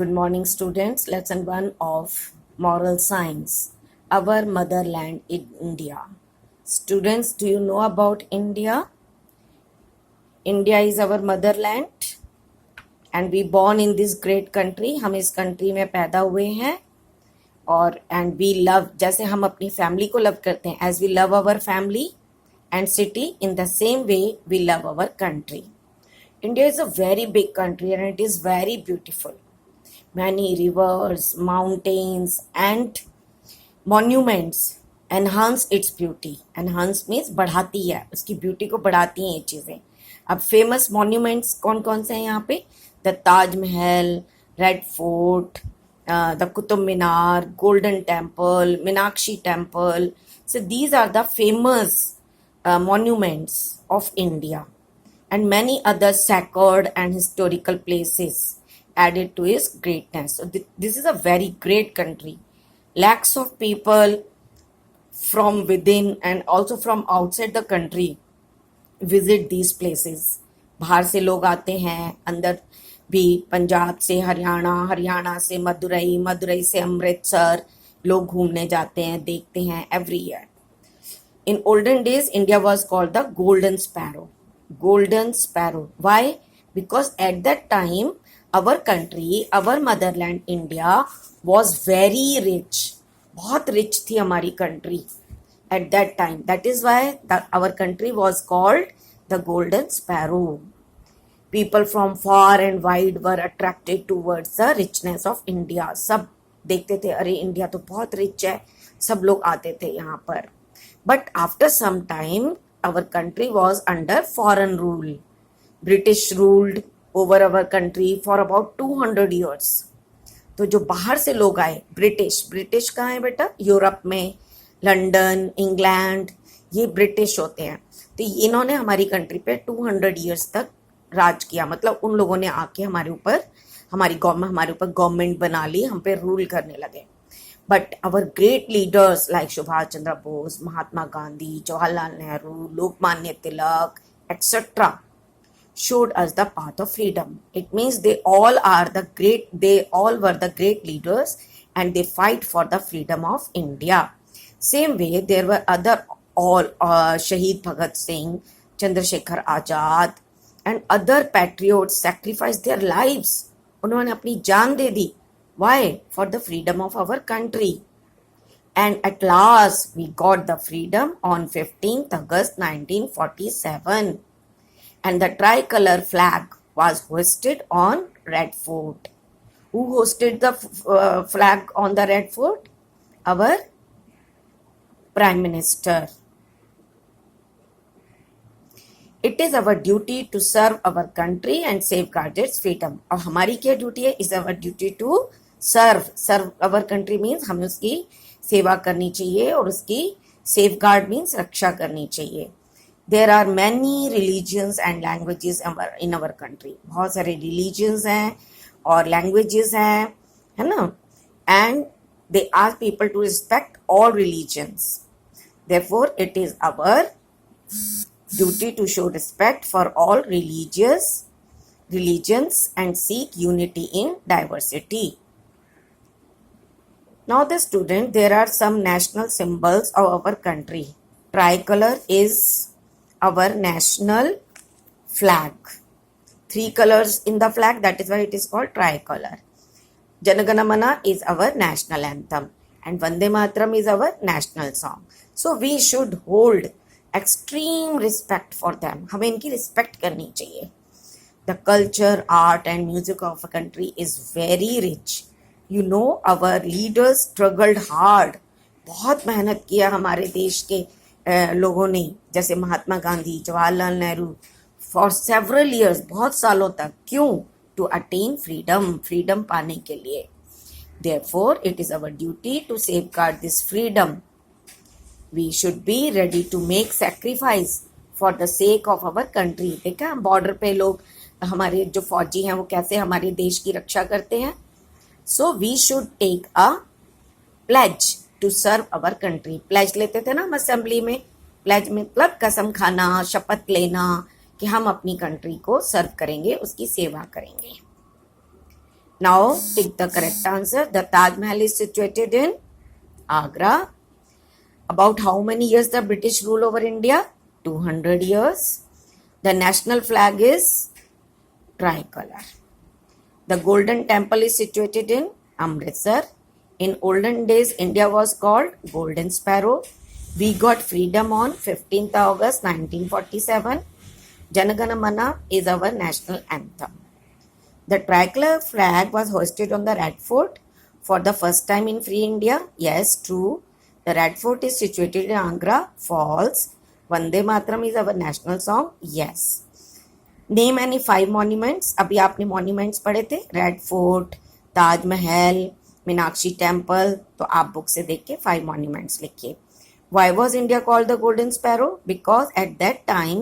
Good morning, students. Lesson 1 of Moral Science. Our motherland in India. Students, do you know about India? India is our motherland and we born in this great country. हम इस country में पैदा हुए हैं और and we love, जैसे हम अपनी family को love करते हैं, as we love our family and city, in the same way we love our country. India is a very big country and it is very beautiful. Many rivers, mountains, and monuments enhance its beauty. Enhance means बढ़ाती है, उसकी beauty को बढ़ाती हैं ये चीज़ें. अब famous monuments कौन कौन से हैं यहाँ पे? The Taj Mahal, Red Fort, the Qutub Minar, Golden Temple, Meenakshi Temple. So these are the famous monuments of India, and many other sacred and historical places added to its greatness. So this is a very great country. Lakhs of people from within and also from outside the country visit these places. बाहर से लोग आते हैं, अंदर भी पंजाब से हरियाणा, हरियाणा से मदुरई, मदुरई से अमृतसर लोग घूमने जाते हैं, देखते हैं every year. In olden days, India was called the Golden Sparrow. Golden Sparrow. Why? Because at that time, our country, our motherland India was very rich. बहुत rich थी हमारी country at that time. That is why our country was called the Golden Sparrow. People from far and wide were attracted towards the richness of India. सब देखते थे, अरे India तो बहुत rich है, सब लोग आते थे यहाँ पर. But after some time, our country was under foreign rule. British ruled over our country for about 200 years. तो जो बाहर से लोग आए, ब्रिटिश कहाँ है बेटा? यूरोप में, लंदन, इंग्लैंड, ये ब्रिटिश होते हैं. तो इन्होंने हमारी कंट्री पे 200 इयर्स तक राज किया. मतलब उन लोगों ने आके हमारे ऊपर गवर्नमेंट बना ली, हम पे रूल करने लगे. But our great leaders like Subhash Chandra Bose, Mahatma Gandhi, Jawaharlal Nehru, Lokmanya Tilak, etc. showed us the path of freedom. It means they all were the great leaders and they fight for the freedom of India. Same way, there were other Shahid Bhagat Singh, Chandrasekhar Azad and other patriots sacrificed their lives. उन्होंने अपनी जान दे दी. Why? For the freedom of our country. And at last, we got the freedom on 15th August 1947. And the tricolor flag was hoisted on Red Fort. Who hosted the flag on the Red Fort? Our Prime Minister. It is our duty to serve our country and safeguard its freedom. और हमारी क्या duty है? Is our duty to serve our country means हमें उसकी सेवा करनी चाहिए और उसकी safeguard means रक्षा करनी चाहिए. There are many religions and languages in our country. बहुत सारे religions हैं और languages हैं, है ना? And they ask people to respect all religions. Therefore, it is our duty to show respect for all religions and seek unity in diversity. Now the student, there are some national symbols of our country. Tricolor is our national flag. 3 colors in the flag, that is why it is called tricolor. Jana Gana Mana is our national anthem and Vande Mataram is our national song. So we should hold extreme respect for them. हमें इनकी respect करनी चाहिए. The culture, art and music of a country is very rich. You know, our leaders struggled hard. बहुत मेहनत किया हमारे देश के लोगों ने, जैसे Mahatma Gandhi, Jawaharlal Nehru, for several years, बहुत सालों तक. क्यों? To attain freedom पाने के लिए. Therefore, it is our duty to safeguard this freedom. We should be ready to make sacrifice for the sake of our country. देखा बॉर्डर पे लोग, हमारे जो फौजी हैं वो कैसे हमारे देश की रक्षा करते हैं. So we should take a pledge to serve our country. Pledge लेते थे ना हम असेंबली में. Pledge में मतलब कसम खाना, शपथ लेना कि हम अपनी कंट्री को सर्व करेंगे, उसकी सेवा करेंगे. Now take the correct answer. The Taj Mahal is situated in Agra. About how many years the British rule over India? 200 years. The national flag is tricolor. The Golden Temple is situated in Amritsar. In olden days, India was called Golden Sparrow. We got freedom on 15th August 1947. Janagana Mana is our national anthem. The tricolor flag was hoisted on the Red Fort for the first time in Free India. Yes, true. The Red Fort is situated in Agra. False. Vande Mataram is our national song. Yes. Name any 5 monuments. अभी आपने monuments पढ़े थे, red fort, Taj Mahal, Meenakshi temple. तो आप book से देख के 5 monuments लिखिए. Why was India called the Golden Sparrow? Because at that time